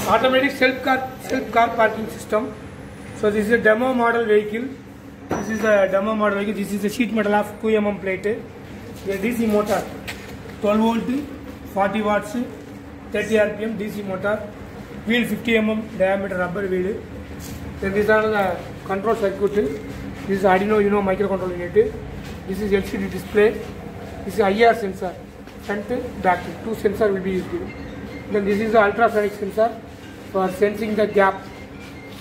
Automatic self car parking system. So this is a demo model vehicle. This is a demo model vehicle. This is a sheet metal of 2 mm plate. A DC motor, 12 volt, 40 watts, 30 rpm DC motor. Wheel 50 mm diameter rubber wheel. Then these are the control circuit. This is Arduino microcontroller unit. This is LCD display. This is IR sensor. Front, back. 2 sensors will be used. Then this is the ultrasonic sensor for sensing the gap.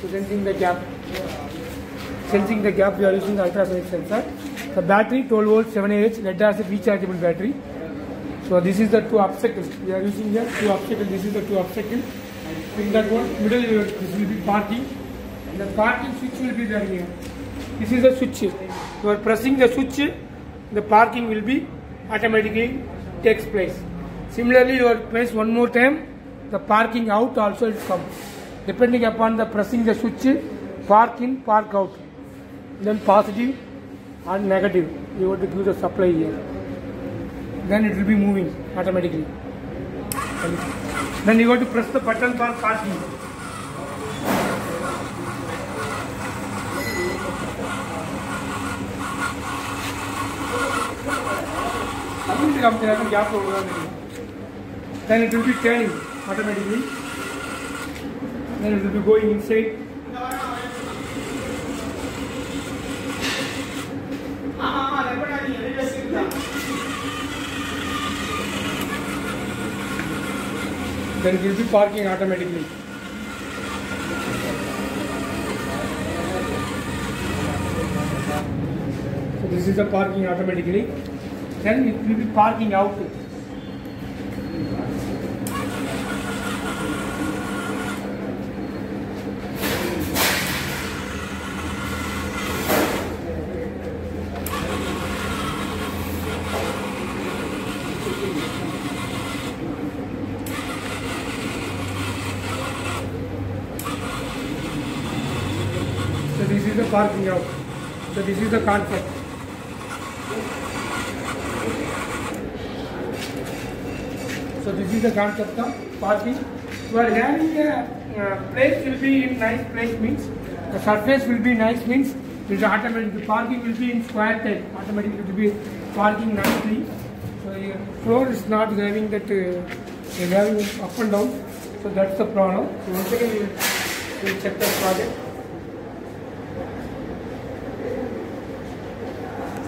So sensing the gap, we are using the ultrasonic sensor. The battery 12 volt 7Ah lead acid rechargeable battery. So this is the 2 obstacles we are using here. 2 obstacles. This is the 2 obstacles. In that one middle, this will be parking. And the parking switch will be there here. This is the switch. You are pressing the switch, the parking will be automatically takes place. Similarly, you are press one more time, the parking out also will come. Depending upon the pressing the switch, park in, park out. Then positive and negative. You have to give the supply here. Then it will be moving automatically. Then you have to press the button for parking. Then it will be turning automatically. Then it will be going inside. Then it will be parking automatically. So this is the parking automatically. Then it will be parking out. So this is the parking out. So this is the concept. So this is the concept of parking. You are having a place will be in nice place means the surface will be nice means it is automatic. The parking will be in square type. Automatically it will be parking nicely. So your floor is not having that having up and down. So that's the problem. So once again we will check the project.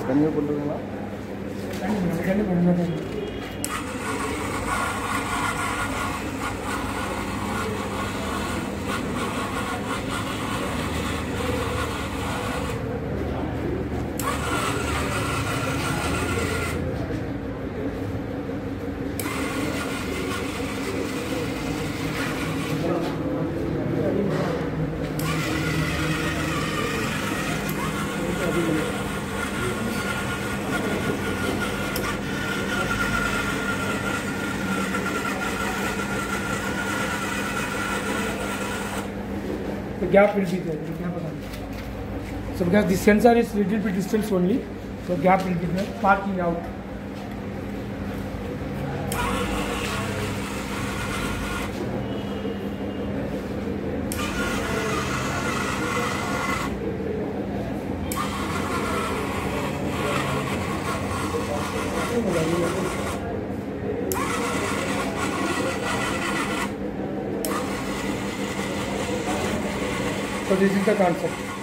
Can you put it in? The gap will be there. So because the sensor is little bit distance only, so gap will be there. Parking out. So this is the concept.